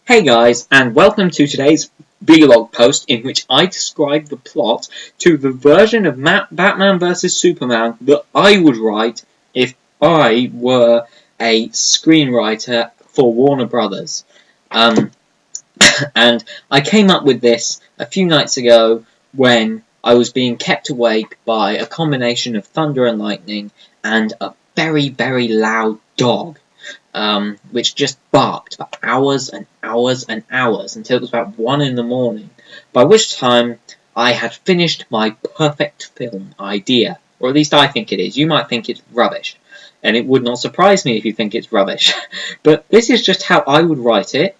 Hey guys, and welcome to today's vlog post in which I describe the plot to the version of Batman vs Superman that I would write if I were a screenwriter for Warner Brothers. And I came up with this a few nights ago when I was being kept awake by a combination of thunder and lightning and a very, very loud dog. Which just barked for hours and hours and hours until it was about 1 in the morning, by which time I had finished my perfect film idea. Or at least I think it is. You might think it's rubbish, and it would not surprise me if you think it's rubbish. But this is just how I would write it,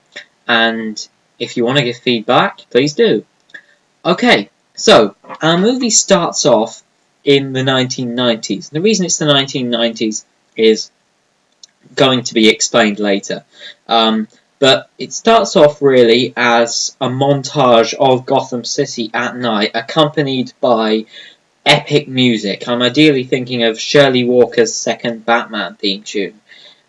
and if you want to give feedback, please do. Okay, so our movie starts off in the 1990s. The reason it's the 1990s is going to be explained later. But it starts off really as a montage of Gotham City at night, accompanied by epic music. I'm ideally thinking of Shirley Walker's second Batman theme tune.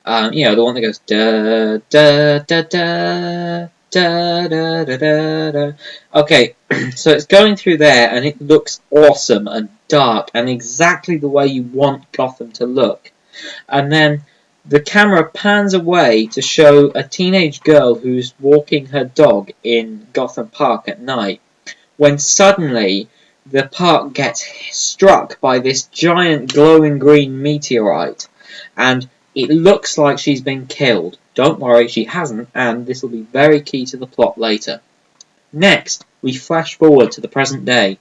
The one that goes da da da da da da da da da. Okay, so it's going through there, and it looks awesome and dark and exactly the way you want Gotham to look. And then the camera pans away to show a teenage girl who's walking her dog in Gotham Park at night, when suddenly the park gets struck by this giant glowing green meteorite, and it looks like she's been killed. Don't worry, she hasn't, and this will be very key to the plot later. Next, we flash forward to the present day,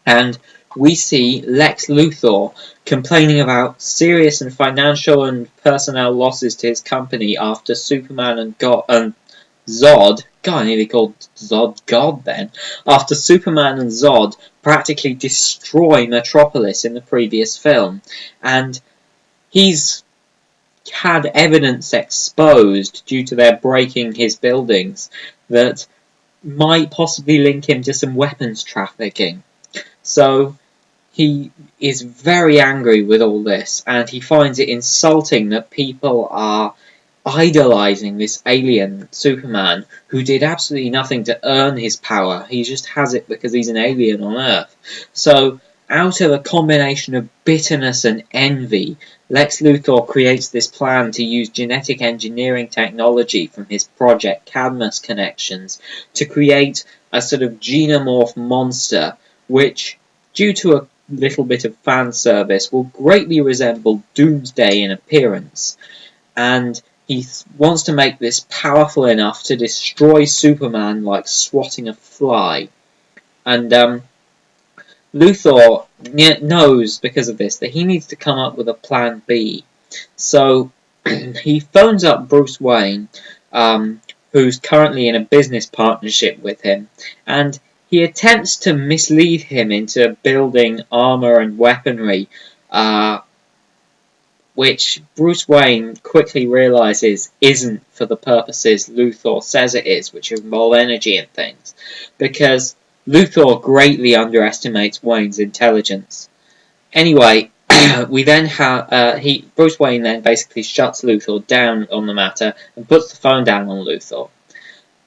and we see Lex Luthor complaining about serious and financial and personnel losses to his company after Superman and Zod, God, I nearly called Zod God then, after Superman and Zod practically destroy Metropolis in the previous film. And he's had evidence exposed due to their breaking his buildings that might possibly link him to some weapons trafficking. So he is very angry with all this, and he finds it insulting that people are idolizing this alien Superman who did absolutely nothing to earn his power. He just has it because he's an alien on Earth. So, out of a combination of bitterness and envy, Lex Luthor creates this plan to use genetic engineering technology from his Project Cadmus connections to create a sort of xenomorph monster which, due to a little bit of fan service, will greatly resemble Doomsday in appearance. And he wants to make this powerful enough to destroy Superman like swatting a fly. And Luthor knows, because of this, that he needs to come up with a plan B. So he phones up Bruce Wayne, who's currently in a business partnership with him, and he attempts to mislead him into building armor and weaponry, which Bruce Wayne quickly realizes isn't for the purposes Luthor says it is, which involve energy and things, because Luthor greatly underestimates Wayne's intelligence. Anyway, we then have Bruce Wayne then basically shuts Luthor down on the matter and puts the phone down on Luthor.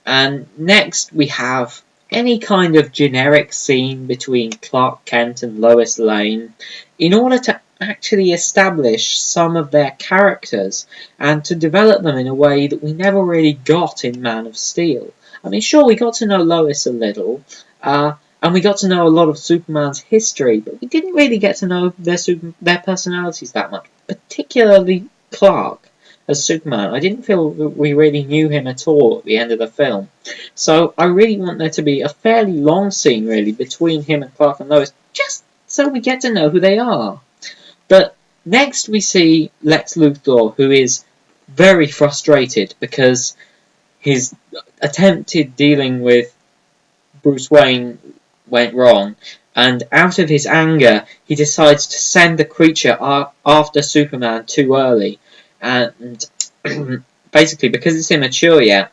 And next we have any kind of generic scene between Clark Kent and Lois Lane in order to actually establish some of their characters and to develop them in a way that we never really got in Man of Steel. I mean, sure, we got to know Lois a little, and we got to know a lot of Superman's history, but we didn't really get to know their personalities that much, particularly Clark as Superman. I didn't feel that we really knew him at all at the end of the film. So I really want there to be a fairly long scene, really, between him and Clark and Lois, just so we get to know who they are. But next we see Lex Luthor, who is very frustrated because his attempted dealing with Bruce Wayne went wrong, and out of his anger he decides to send the creature after Superman too early. And basically, because it's immature yet,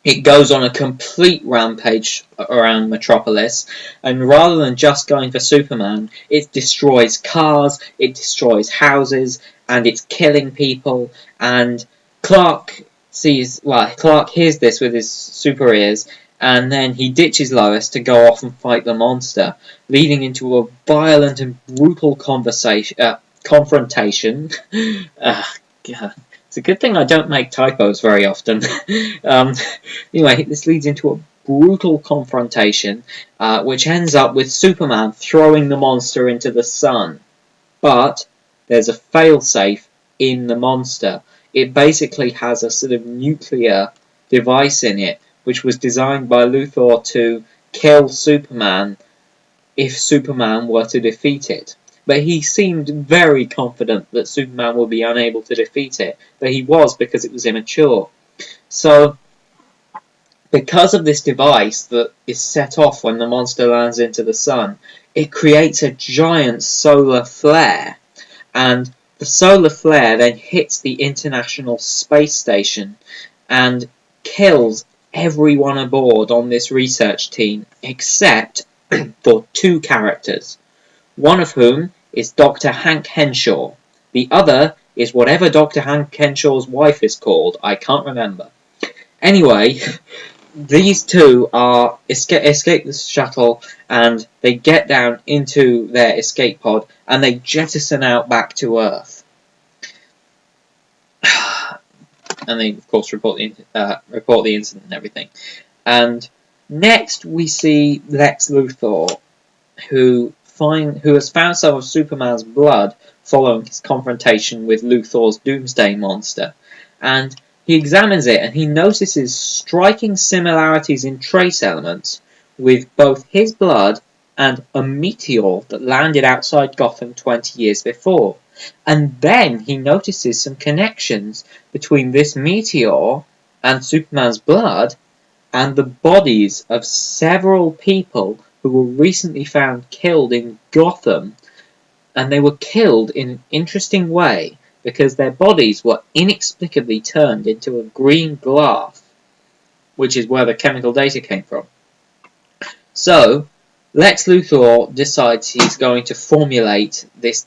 it goes on a complete rampage around Metropolis, and rather than just going for Superman, it destroys cars, it destroys houses, and it's killing people, and Clark Clark hears this with his super ears, and then he ditches Lois to go off and fight the monster, leading into a violent and brutal confrontation. God. It's a good thing I don't make typos very often. Anyway, this leads into a brutal confrontation, which ends up with Superman throwing the monster into the sun. But there's a failsafe in the monster. It basically has a sort of nuclear device in it, which was designed by Luthor to kill Superman if Superman were to defeat it. But he seemed very confident that Superman would be unable to defeat it, but he was, because it was immature. So, because of this device that is set off when the monster lands into the sun, it creates a giant solar flare, and the solar flare then hits the International Space Station and kills everyone aboard on this research team except for 2 characters, one of whom is Dr. Hank Henshaw. The other is whatever Dr. Hank Henshaw's wife is called. I can't remember. Anyway, these 2 are escape the shuttle, and they get down into their escape pod, and they jettison out back to Earth. And they, of course, report the incident and everything. And next we see Lex Luthor, who has found some of Superman's blood following his confrontation with Luthor's Doomsday monster. And he examines it, and he notices striking similarities in trace elements with both his blood and a meteor that landed outside Gotham 20 years before. And then he notices some connections between this meteor and Superman's blood and the bodies of several people who were recently found killed in Gotham. And they were killed in an interesting way because their bodies were inexplicably turned into a green glass, which is where the chemical data came from. So, Lex Luthor decides he's going to formulate this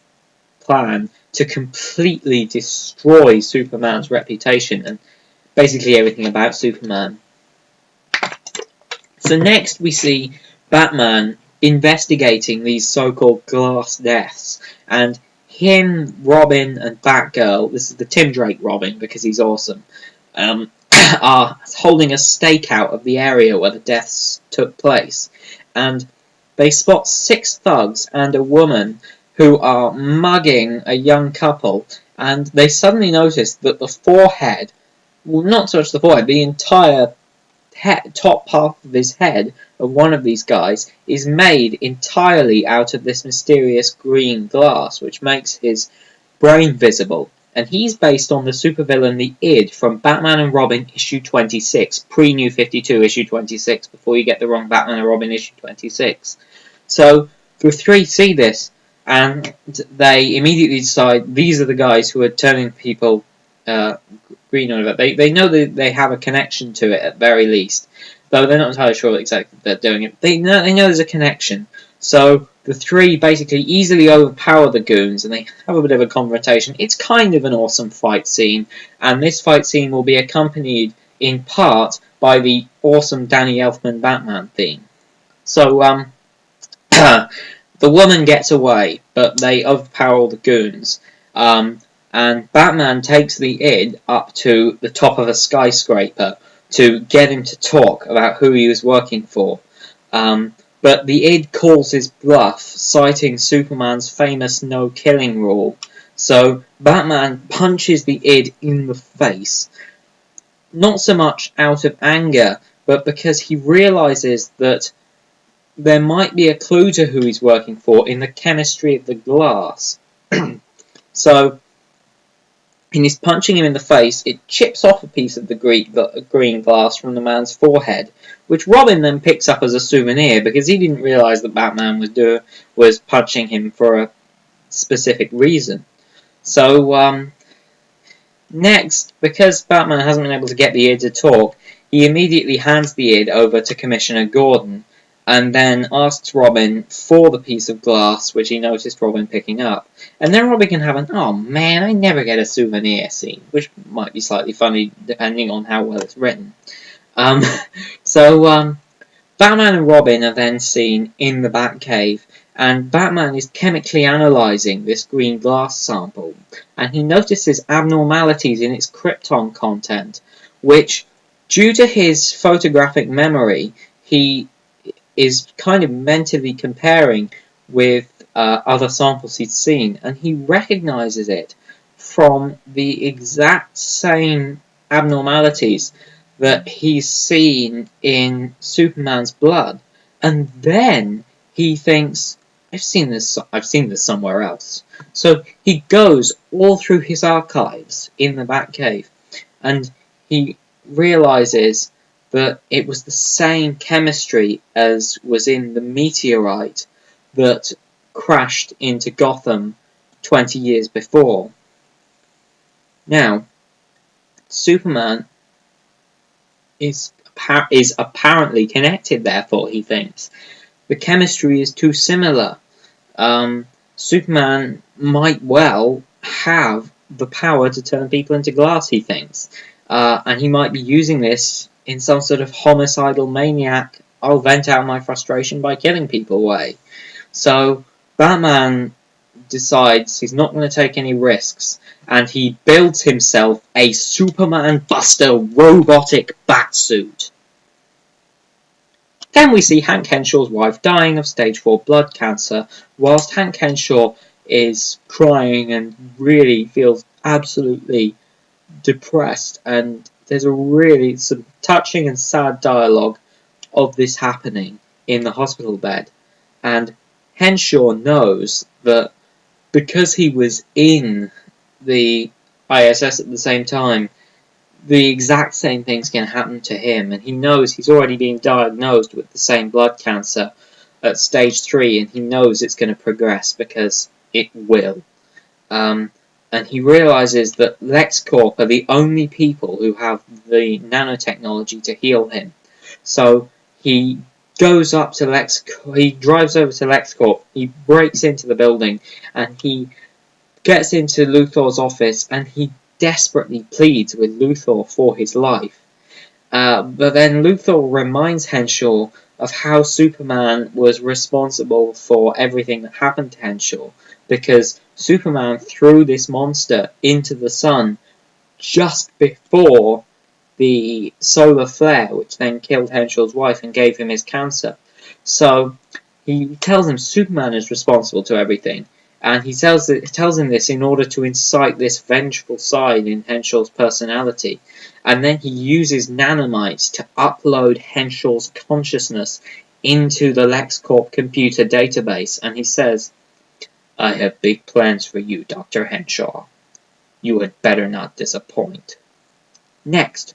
plan to completely destroy Superman's reputation and basically everything about Superman. So next we see Batman investigating these so-called glass deaths, and him, Robin, and Batgirl, this is the Tim Drake Robin because he's awesome, are holding a stakeout of the area where the deaths took place, and they spot 6 thugs and a woman who are mugging a young couple, and they suddenly notice that the forehead, well, not so much the forehead, the entire top half of his head of one of these guys is made entirely out of this mysterious green glass, which makes his brain visible. And he's based on the supervillain the Id from Batman and Robin issue 26, pre-New 52 issue 26, before you get the wrong Batman and Robin issue 26. So the 3 see this, and they immediately decide these are the guys who are turning people green or whatever. They know that they have a connection to it at very least, though they're not entirely sure exactly they're doing it. They know there's a connection. So the 3 basically easily overpower the goons, and they have a bit of a confrontation. It's kind of an awesome fight scene, and this fight scene will be accompanied in part by the awesome Danny Elfman Batman theme. So the woman gets away, but they overpower all the goons. And Batman takes the Id up to the top of a skyscraper to get him to talk about who he was working for. But the Id calls his bluff, citing Superman's famous no-killing rule. So Batman punches the Id in the face, not so much out of anger, but because he realizes that there might be a clue to who he's working for in the chemistry of the glass. So, in his punching him in the face, it chips off a piece of the green glass from the man's forehead, which Robin then picks up as a souvenir because he didn't realise that Batman was punching him for a specific reason. So, next, because Batman hasn't been able to get the Id to talk, he immediately hands the Id over to Commissioner Gordon, and then asks Robin for the piece of glass which he noticed Robin picking up. And then Robin can have an "oh man, I never get a souvenir" scene, which might be slightly funny depending on how well it's written. So Batman and Robin are then seen in the Batcave, and Batman is chemically analysing this green glass sample, and he notices abnormalities in its krypton content, which, due to his photographic memory, he is kind of mentally comparing with other samples he's seen, and he recognises it from the exact same abnormalities that he's seen in Superman's blood. And then he thinks, I've seen this somewhere else. So he goes all through his archives in the Batcave, and he realises that it was the same chemistry as was in the meteorite that crashed into Gotham 20 years before. Now, Superman is apparently connected, therefore, he thinks. The chemistry is too similar. Superman might well have the power to turn people into glass, he thinks. And he might be using this in some sort of homicidal maniac, I'll vent out my frustration by killing people way. So Batman decides he's not going to take any risks, and he builds himself a Superman Buster robotic batsuit. Then we see Hank Henshaw's wife dying of stage 4 blood cancer, whilst Hank Henshaw is crying and really feels absolutely depressed, and there's some touching and sad dialogue of this happening in the hospital bed. And Henshaw knows that because he was in the ISS at the same time, the exact same thing's going to happen to him, and he knows he's already been diagnosed with the same blood cancer at stage 3, and he knows it's going to progress because it will. And he realises that LexCorp are the only people who have the nanotechnology to heal him. So he goes up to he drives over to LexCorp, he breaks into the building, and he gets into Luthor's office, and he desperately pleads with Luthor for his life. But then Luthor reminds Henshaw of how Superman was responsible for everything that happened to Henshaw, because Superman threw this monster into the sun just before the solar flare, which then killed Henshaw's wife and gave him his cancer. So he tells him Superman is responsible to everything, and he tells him this in order to incite this vengeful side in Henshaw's personality. And then he uses nanomites to upload Henshaw's consciousness into the LexCorp computer database, and he says, "I have big plans for you, Dr. Henshaw. You had better not disappoint." Next,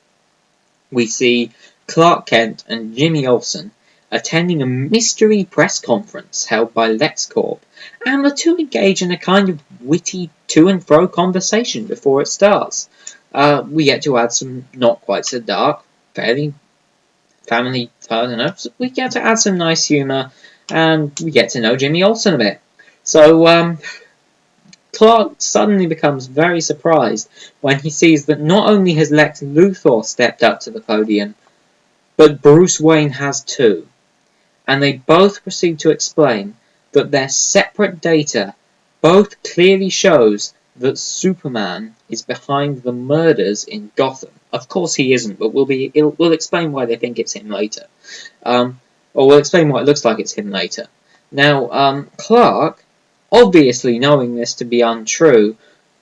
we see Clark Kent and Jimmy Olsen attending a mystery press conference held by LexCorp, and the two engage in a kind of witty to-and-fro conversation before it starts. We get to add some not quite so dark, fairly family fun enough. We get to add some nice humour, and we get to know Jimmy Olsen a bit. So Clark suddenly becomes very surprised when he sees that not only has Lex Luthor stepped up to the podium, but Bruce Wayne has too. And they both proceed to explain that their separate data both clearly shows that Superman is behind the murders in Gotham. Of course he isn't, but we'll explain why they think it's him later. Or we'll explain why it looks like it's him later. Now, Clark, obviously knowing this to be untrue,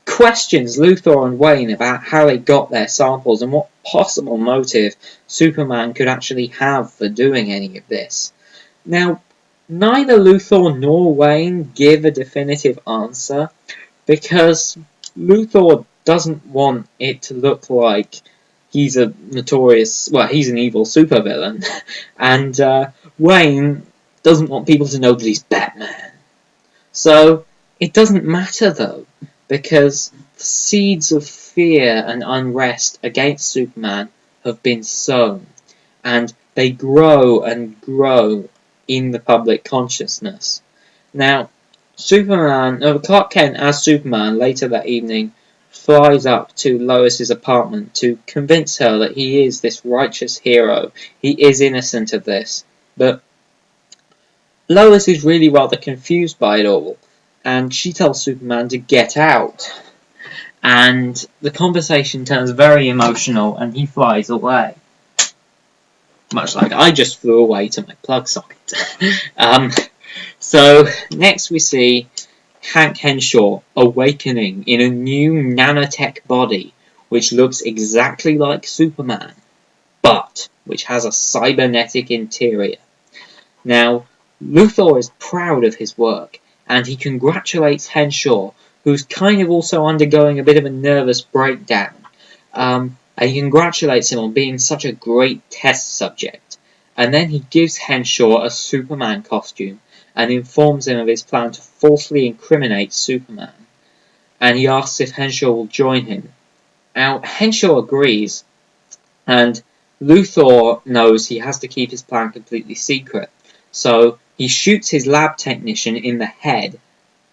questions Luthor and Wayne about how they got their samples and what possible motive Superman could actually have for doing any of this. Now, neither Luthor nor Wayne give a definitive answer, because Luthor doesn't want it to look like he's a he's an evil supervillain, and Wayne doesn't want people to know that he's Batman. So, it doesn't matter though, because the seeds of fear and unrest against Superman have been sown, and they grow and grow in the public consciousness. Now, Clark Kent as Superman later that evening flies up to Lois's apartment to convince her that he is this righteous hero. He is innocent of this. But Lois is really rather confused by it all, and she tells Superman to get out. And the conversation turns very emotional, and he flies away. Much like I just flew away to my plug socket. So, next we see Hank Henshaw awakening in a new nanotech body, which looks exactly like Superman, but which has a cybernetic interior. Now, Luthor is proud of his work, and he congratulates Henshaw, who's kind of also undergoing a bit of a nervous breakdown. And he congratulates him on being such a great test subject. And then he gives Henshaw a Superman costume and informs him of his plan to falsely incriminate Superman. And he asks if Henshaw will join him. Now, Henshaw agrees, and Luthor knows he has to keep his plan completely secret. So he shoots his lab technician in the head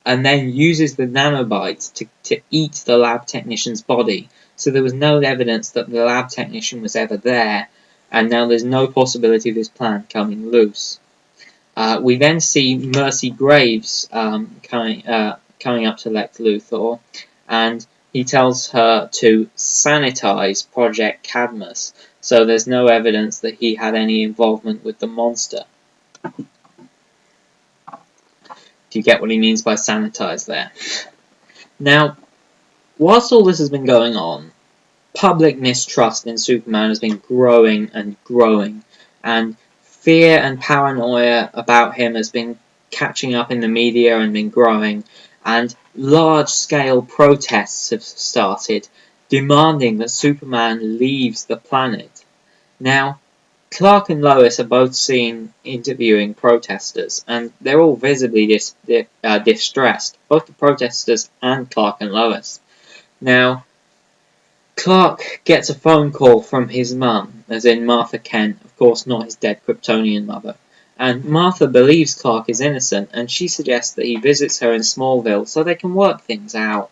and then uses the nanobites to eat the lab technician's body. So there was no evidence that the lab technician was ever there, and now there's no possibility of his plan coming loose. We then see Mercy Graves coming up to Lex Luthor, and he tells her to sanitize Project Cadmus, so there's no evidence that he had any involvement with the monster. Do you get what he means by sanitize there? Now, whilst all this has been going on, public mistrust in Superman has been growing and growing, and fear and paranoia about him has been catching up in the media and been growing, and large-scale protests have started, demanding that Superman leaves the planet. Now, Clark and Lois are both seen interviewing protesters, and they're all visibly distressed, both the protesters and Clark and Lois. Now, Clark gets a phone call from his mum, as in Martha Kent, of course not his dead Kryptonian mother, and Martha believes Clark is innocent, and she suggests that he visits her in Smallville so they can work things out.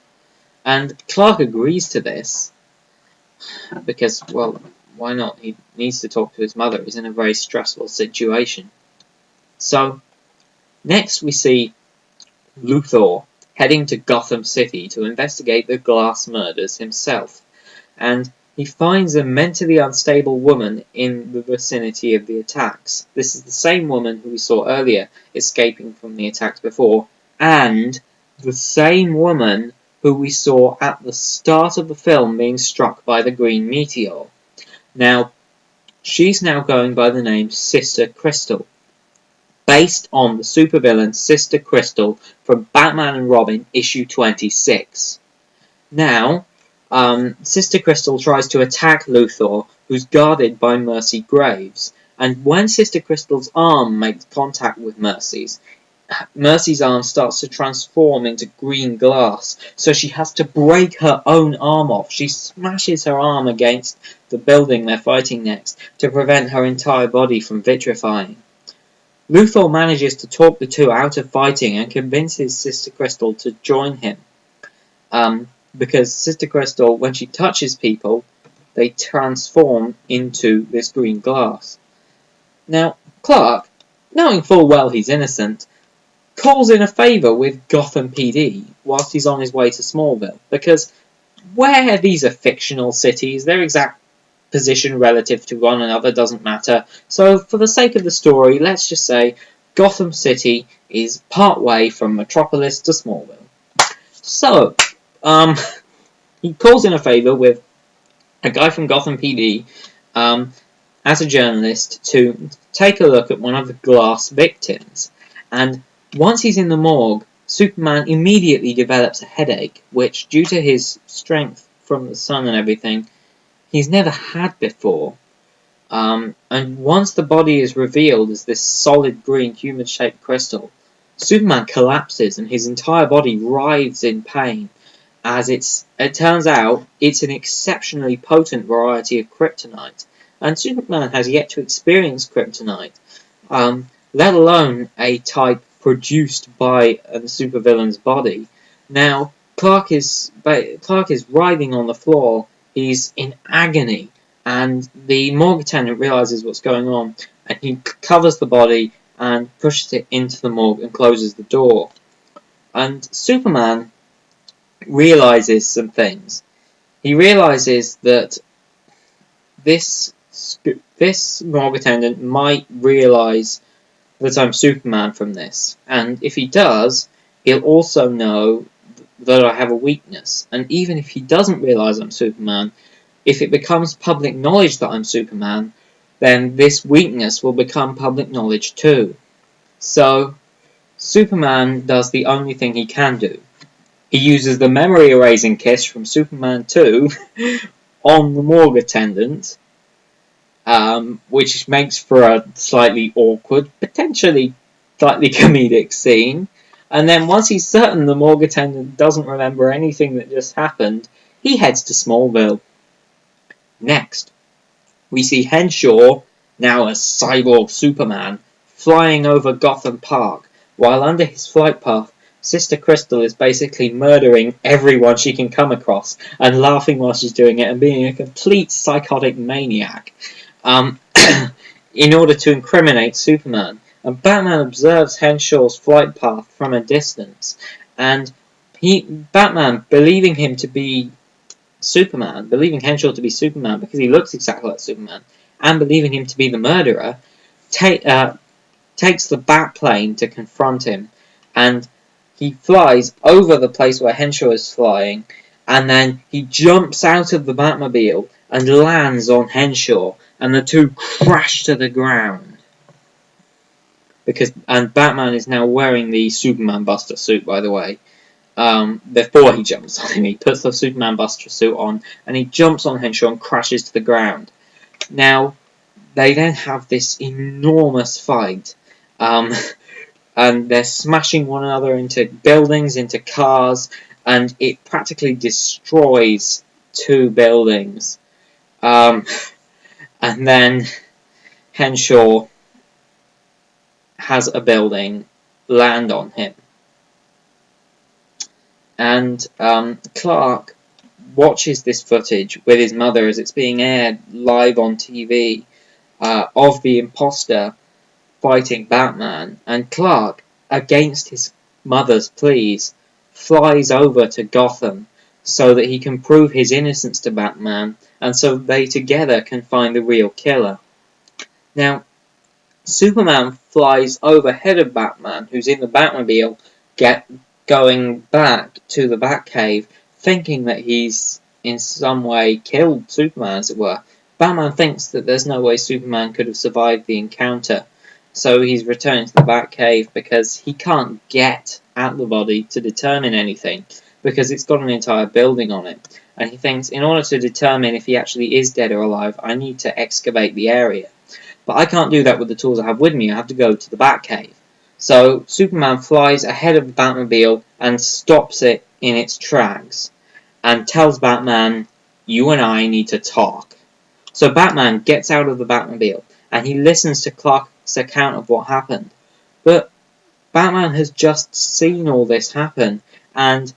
And Clark agrees to this, because, well, why not? He needs to talk to his mother. He's in a very stressful situation. So, next we see Luthor heading to Gotham City to investigate the Glass murders himself. And he finds a mentally unstable woman in the vicinity of the attacks. This is the same woman who we saw earlier escaping from the attacks before, and the same woman who we saw at the start of the film being struck by the green meteor. Now, she's now going by the name Sister Crystal, based on the supervillain Sister Crystal from Batman and Robin issue 26. Now, Sister Crystal tries to attack Luthor, who's guarded by Mercy Graves, and when Sister Crystal's arm makes contact with Mercy's arm starts to transform into green glass, so she has to break her own arm off. She smashes her arm against the building they're fighting next to prevent her entire body from vitrifying. Luthor manages to talk the two out of fighting and convinces Sister Crystal to join him. Because Sister Crystal, when she touches people, they transform into this green glass. Now, Clark, knowing full well he's innocent, calls in a favour with Gotham PD whilst he's on his way to Smallville, because where these are fictional cities, their exact position relative to one another doesn't matter. So for the sake of the story, let's just say Gotham City is part way from Metropolis to Smallville. So, he calls in a favour with a guy from Gotham PD as a journalist to take a look at one of the glass victims, and once he's in the morgue, Superman immediately develops a headache, which, due to his strength from the sun and everything, he's never had before. And once the body is revealed as this solid green human-shaped crystal, Superman collapses and his entire body writhes in pain, as it turns out it's an exceptionally potent variety of kryptonite, and Superman has yet to experience kryptonite. let alone a type produced by a supervillain's body. Now, Clark is writhing on the floor. He's in agony, and the morgue attendant realizes what's going on, and he covers the body and pushes it into the morgue and closes the door. And Superman realizes some things. He realizes that this morgue attendant might realize that I'm Superman from this, and if he does, he'll also know that I have a weakness. And even if he doesn't realize I'm Superman, if it becomes public knowledge that I'm Superman, then this weakness will become public knowledge too. So Superman does the only thing he can do. He uses the memory erasing kiss from Superman 2 on the morgue attendant, which makes for a slightly awkward, potentially slightly comedic scene. And then once he's certain the morgue attendant doesn't remember anything that just happened, he heads to Smallville. Next, we see Henshaw, now as Cyborg Superman, flying over Gotham Park, while under his flight path, Sister Crystal is basically murdering everyone she can come across, and laughing while she's doing it, and being a complete psychotic maniac, in order to incriminate Superman. And Batman observes Henshaw's flight path from a distance, and Batman, believing him to be Superman, believing Henshaw to be Superman because he looks exactly like Superman, and believing him to be the murderer, takes the Batplane to confront him, and he flies over the place where Henshaw is flying, and then he jumps out of the Batmobile and lands on Henshaw, and the two crash to the ground. And Batman is now wearing the Superman Buster suit, by the way. Before he jumps on him, he puts the Superman Buster suit on, and he jumps on Henshaw and crashes to the ground. Now, they then have this enormous fight, and they're smashing one another into buildings, into cars, and it practically destroys two buildings. And then Henshaw has a building land on him. And Clark watches this footage with his mother as it's being aired live on TV of the imposter fighting Batman. And Clark, against his mother's pleas, flies over to Gotham so that he can prove his innocence to Batman, and so they together can find the real killer. Now, Superman flies overhead of Batman, who's in the Batmobile, going back to the Batcave, thinking that he's in some way killed Superman, as it were. Batman thinks that there's no way Superman could have survived the encounter, so he's returning to the Batcave because he can't get at the body to determine anything, because it's got an entire building on it. And he thinks, in order to determine if he actually is dead or alive, I need to excavate the area. But I can't do that with the tools I have with me, I have to go to the Batcave. So Superman flies ahead of the Batmobile and stops it in its tracks, and tells Batman, you and I need to talk. So Batman gets out of the Batmobile, and he listens to Clark's account of what happened. But Batman has just seen all this happen, and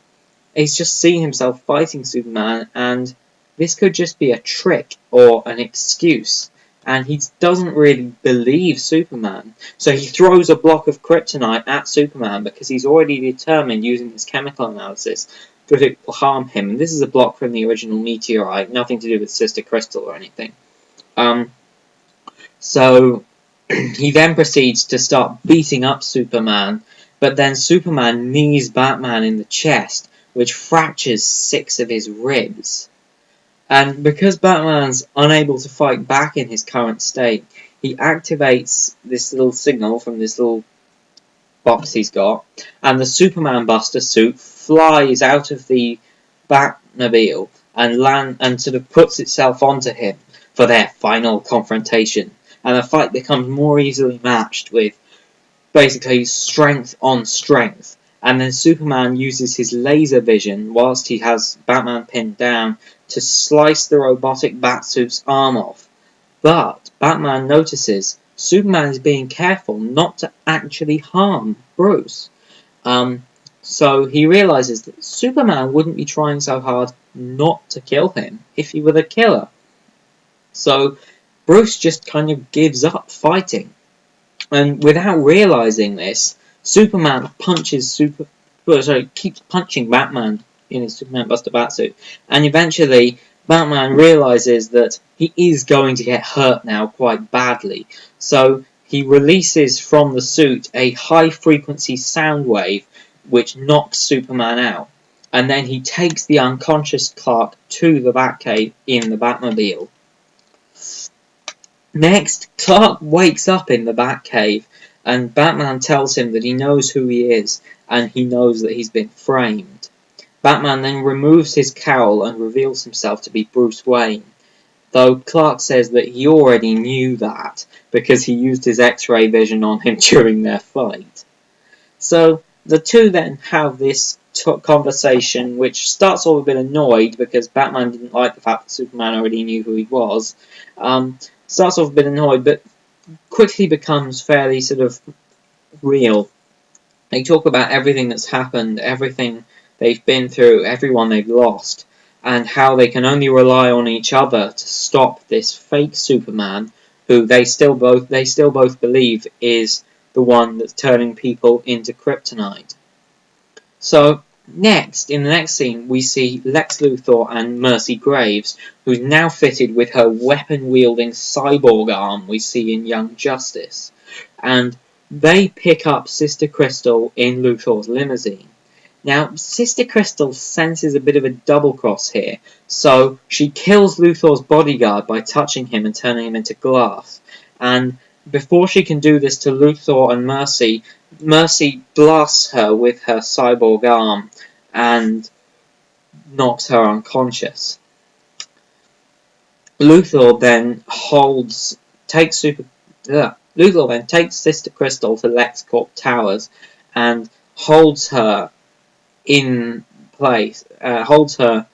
he's just seen himself fighting Superman, and this could just be a trick or an excuse. And he doesn't really believe Superman. So he throws a block of kryptonite at Superman because he's already determined, using his chemical analysis, that it will harm him. And this is a block from the original meteorite, nothing to do with Sister Crystal or anything. So he then proceeds to start beating up Superman, but then Superman knees Batman in the chest, which fractures 6 of his ribs. And because Batman's unable to fight back in his current state, he activates this little signal from this little box he's got, and the Superman Buster suit flies out of the Batmobile and sort of puts itself onto him for their final confrontation. And the fight becomes more easily matched with basically strength on strength. And then Superman uses his laser vision, whilst he has Batman pinned down, to slice the robotic Batsuit's arm off. But Batman notices Superman is being careful not to actually harm Bruce. So he realizes that Superman wouldn't be trying so hard not to kill him if he were the killer. So Bruce just kind of gives up fighting. And without realizing this, Superman keeps punching Batman in his Superman Buster Batsuit. And eventually, Batman realizes that he is going to get hurt now quite badly. So he releases from the suit a high-frequency sound wave which knocks Superman out. And then he takes the unconscious Clark to the Batcave in the Batmobile. Next, Clark wakes up in the Batcave, and Batman tells him that he knows who he is, and he knows that he's been framed. Batman then removes his cowl and reveals himself to be Bruce Wayne, though Clark says that he already knew that, because he used his X-ray vision on him during their fight. So, the two then have this conversation, which starts off a bit annoyed, because Batman didn't like the fact that Superman already knew who he was. Starts off a bit annoyed, but quickly becomes fairly sort of real. They talk about everything that's happened, everything they've been through, everyone they've lost, and how they can only rely on each other to stop this fake Superman, who they still both believe is the one that's turning people into kryptonite. So, next, in the next scene, we see Lex Luthor and Mercy Graves, who's now fitted with her weapon-wielding cyborg arm we see in Young Justice. And they pick up Sister Crystal in Luthor's limousine. Now, Sister Crystal senses a bit of a double-cross here, so she kills Luthor's bodyguard by touching him and turning him into glass. And before she can do this to Luthor and Mercy, Mercy blasts her with her cyborg arm and knocks her unconscious. Luthor then takes Sister Crystal to LexCorp Towers and holds her in place, holds her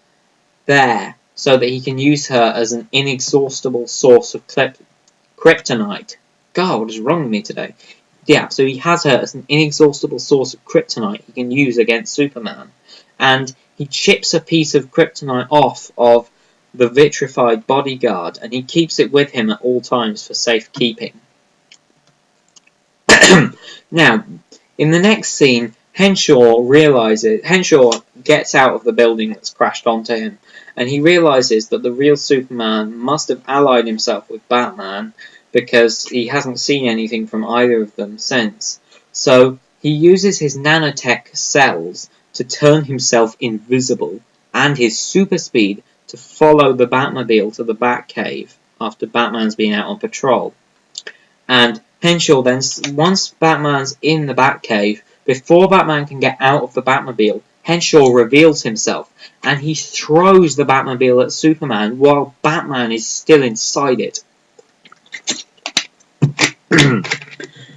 there so that he can use her as an inexhaustible source of kryptonite. God, what is wrong with me today? Yeah, so he has her as an inexhaustible source of kryptonite he can use against Superman. And he chips a piece of kryptonite off of the vitrified bodyguard, and he keeps it with him at all times for safekeeping. Now, in the next scene, Henshaw gets out of the building that's crashed onto him, and he realizes that the real Superman must have allied himself with Batman, because he hasn't seen anything from either of them since. So he uses his nanotech cells to turn himself invisible, and his super speed to follow the Batmobile to the Batcave after Batman's been out on patrol. And Henshaw then, once Batman's in the Batcave, before Batman can get out of the Batmobile, Henshaw reveals himself, and he throws the Batmobile at Superman while Batman is still inside it.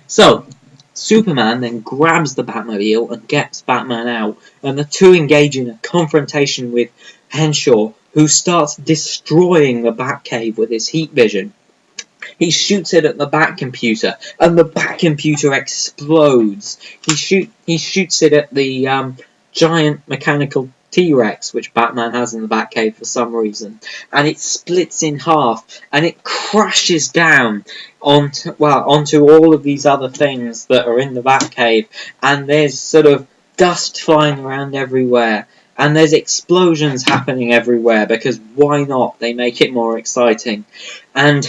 So, Superman then grabs the Batmobile and gets Batman out, and the two engage in a confrontation with Henshaw, who starts destroying the Batcave with his heat vision. He shoots it at the Batcomputer, and the Batcomputer explodes. He shoots it at the giant mechanical T-Rex, which Batman has in the Batcave for some reason, and it splits in half, and it crashes down onto all of these other things that are in the Batcave, and there's sort of dust flying around everywhere, and there's explosions happening everywhere, because why not? They make it more exciting. And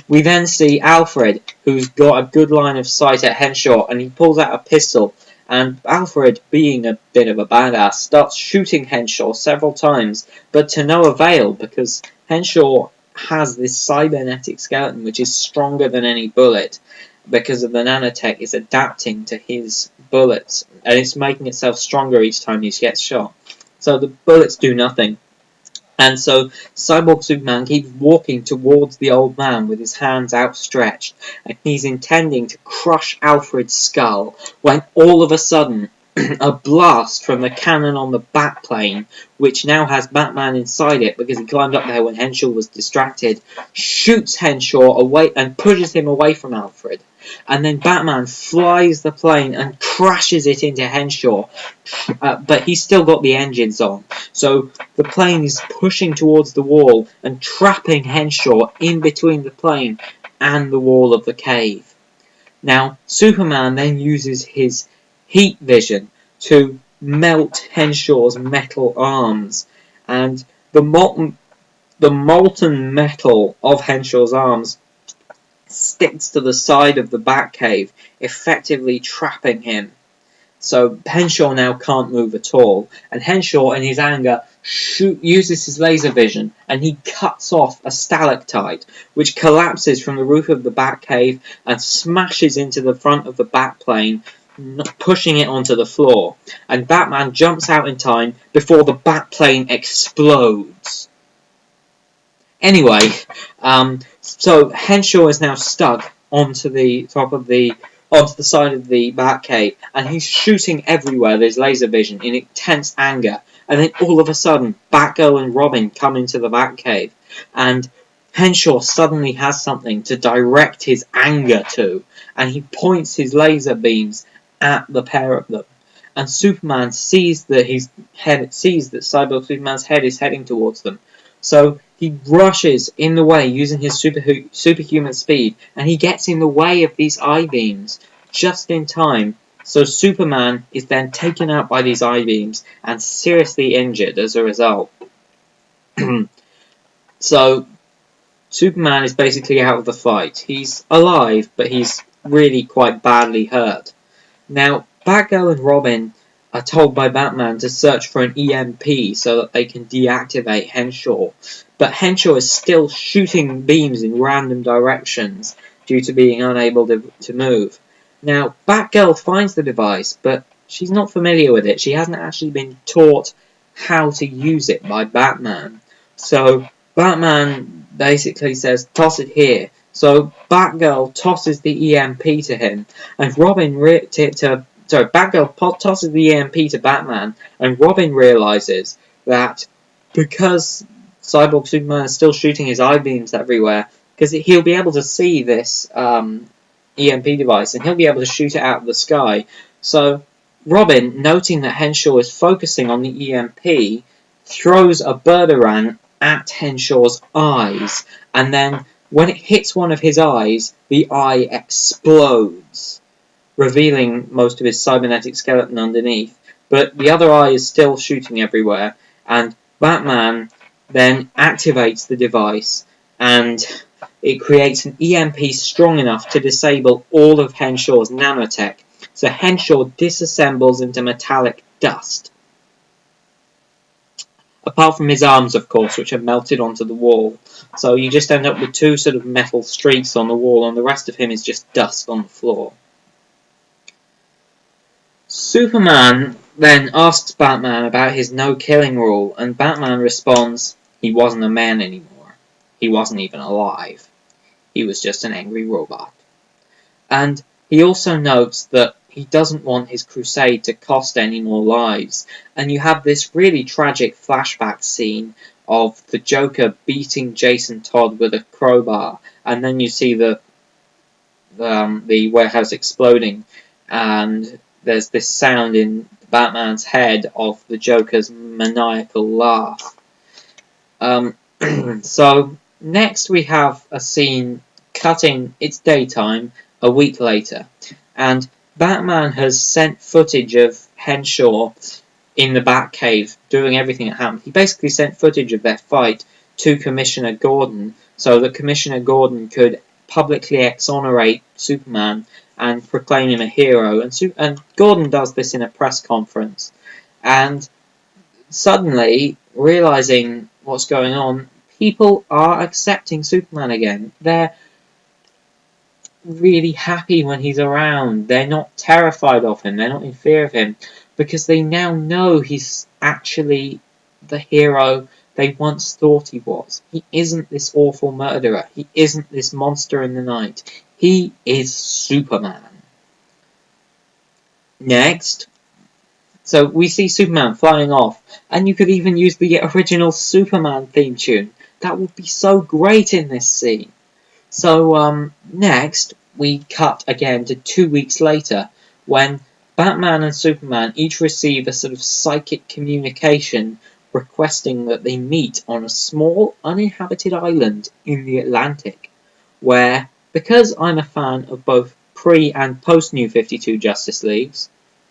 we then see Alfred, who's got a good line of sight at Henshaw, and he pulls out a pistol. And Alfred, being a bit of a badass, starts shooting Henshaw several times, but to no avail, because Henshaw has this cybernetic skeleton which is stronger than any bullet, because of the nanotech is adapting to his bullets, and it's making itself stronger each time he gets shot. So the bullets do nothing. And so Cyborg Superman keeps walking towards the old man with his hands outstretched, and he's intending to crush Alfred's skull, when all of a sudden a blast from the cannon on the Batplane, which now has Batman inside it because he climbed up there when Henshaw was distracted, shoots Henshaw away and pushes him away from Alfred. And then Batman flies the plane and crashes it into Henshaw, but he's still got the engines on. So the plane is pushing towards the wall and trapping Henshaw in between the plane and the wall of the cave. Now, Superman then uses his heat vision to melt Henshaw's metal arms, and the molten metal of Henshaw's arms sticks to the side of the Batcave, effectively trapping him. So Henshaw now can't move at all, and Henshaw, in his anger, uses his laser vision, and he cuts off a stalactite, which collapses from the roof of the Batcave and smashes into the front of the Batplane, pushing it onto the floor. And Batman jumps out in time before the Batplane explodes. Anyway, so Henshaw is now stuck onto the side of the Batcave, and he's shooting everywhere with his laser vision in intense anger. And then all of a sudden, Batgirl and Robin come into the Batcave, and Henshaw suddenly has something to direct his anger to, and he points his laser beams at the pair of them. And Superman sees that Cyborg Superman's head is heading towards them. So he rushes in the way using his superhuman speed, and he gets in the way of these I-beams just in time. So Superman is then taken out by these I-beams and seriously injured as a result. So Superman is basically out of the fight. He's alive, but he's really quite badly hurt. Now, Batgirl and Robin are told by Batman to search for an EMP so that they can deactivate Henshaw. But Henshaw is still shooting beams in random directions due to being unable to move. Now, Batgirl finds the device, but she's not familiar with it. She hasn't actually been taught how to use it by Batman. So Batman basically says, toss it here. So Batgirl tosses the EMP to him, and Batgirl tosses the EMP to Batman, and Robin realizes that because Cyborg Superman is still shooting his I-beams everywhere, because he'll be able to see this EMP device, and he'll be able to shoot it out of the sky. So Robin, noting that Henshaw is focusing on the EMP, throws a Birdarang at Henshaw's eyes, and then when it hits one of his eyes, the eye explodes, revealing most of his cybernetic skeleton underneath. But the other eye is still shooting everywhere, and Batman then activates the device, and it creates an EMP strong enough to disable all of Henshaw's nanotech, so Henshaw disassembles into metallic dust. Apart from his arms, of course, which are melted onto the wall. So you just end up with two sort of metal streaks on the wall, and the rest of him is just dust on the floor. Superman then asks Batman about his no-killing rule, and Batman responds, he wasn't a man anymore. He wasn't even alive. He was just an angry robot. And he also notes that he doesn't want his crusade to cost any more lives. And you have this really tragic flashback scene of the Joker beating Jason Todd with a crowbar, and then you see the warehouse exploding, and there's this sound in Batman's head of the Joker's maniacal laugh. So next we have a scene cutting, it's daytime, a week later, and Batman has sent footage of Henshaw in the Batcave doing everything that happened. He basically sent footage of their fight to Commissioner Gordon so that Commissioner Gordon could publicly exonerate Superman and proclaim him a hero. And Gordon does this in a press conference. And suddenly, realizing what's going on, people are accepting Superman again. They're really happy when he's around. They're not terrified of him. They're not in fear of him, because they now know he's actually the hero they once thought he was. He isn't this awful murderer. He isn't this monster in the night. He is Superman. Next, So we see Superman flying off, and you could even use the original Superman theme tune. That would be so great in this scene. So next we cut again to 2 weeks later, when Batman and Superman each receive a sort of psychic communication requesting that they meet on a small uninhabited island in the Atlantic, where, because I'm a fan of both pre and post New 52 Justice Leagues,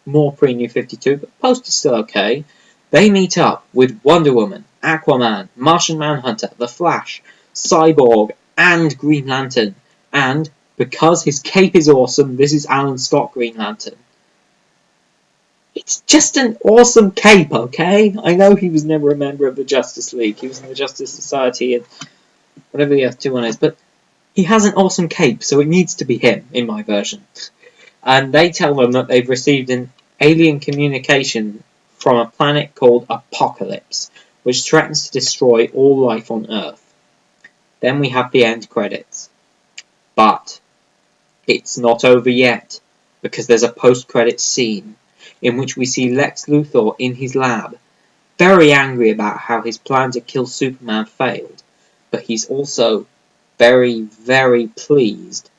more pre New 52 but post is still okay, they meet up with Wonder Woman, Aquaman, Martian Manhunter, The Flash, Cyborg, and Green Lantern. And because his cape is awesome, this is Alan Scott Green Lantern. It's just an awesome cape, okay? I know he was never a member of the Justice League. He was in the Justice Society and whatever the other one is, but he has an awesome cape, so it needs to be him in my version. And they tell them that they've received an alien communication from a planet called Apocalypse, which threatens to destroy all life on Earth. Then we have the end credits. But it's not over yet, because there's a post-credits scene in which we see Lex Luthor in his lab, very angry about how his plan to kill Superman failed, but he's also very, very pleased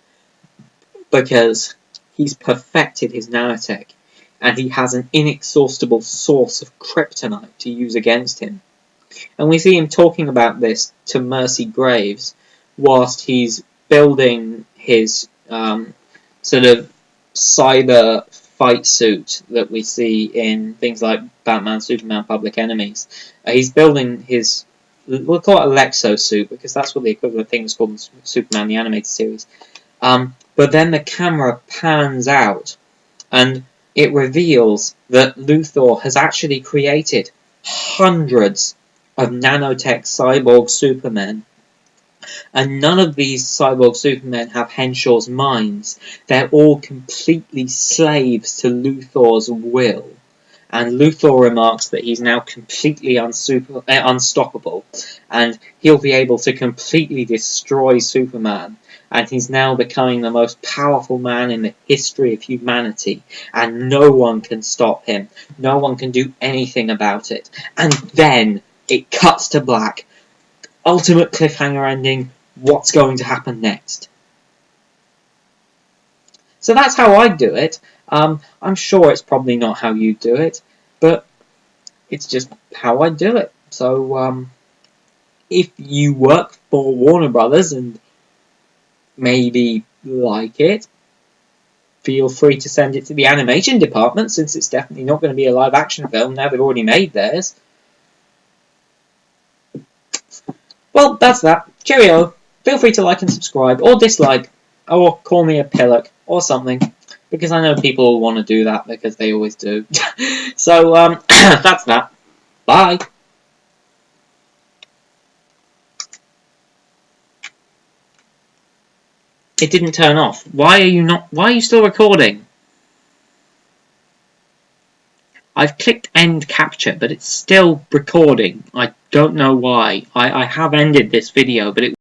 because he's perfected his nanotech and he has an inexhaustible source of kryptonite to use against him. And we see him talking about this to Mercy Graves whilst he's building his sort of cyber fight suit that we see in things like Batman, Superman, Public Enemies. He's building his, we'll call it a Lexo suit because that's what the equivalent thing is called in Superman, the animated series. But then the camera pans out and it reveals that Luthor has actually created hundreds of nanotech cyborg supermen. And none of these cyborg supermen have Henshaw's minds. They're all completely slaves to Luthor's will. And Luthor remarks that he's now completely unstoppable, and he'll be able to completely destroy Superman. And he's now becoming the most powerful man in the history of humanity, and no one can stop him. No one can do anything about it. And then it cuts to black. Ultimate cliffhanger ending. What's going to happen next? So that's how I do it. I'm sure it's probably not how you do it, but it's just how I do it. So if you work for Warner Brothers and maybe like it, feel free to send it to the animation department, since it's definitely not going to be a live action film now they've already made theirs. Well, that's that. Cheerio. Feel free to like and subscribe, or dislike, or call me a pillock, or something, because I know people will want to do that, because they always do. So, that's that. Bye. It didn't turn off. Why are you still recording? I've clicked end capture, but it's still recording. I don't know why. I have ended this video, but it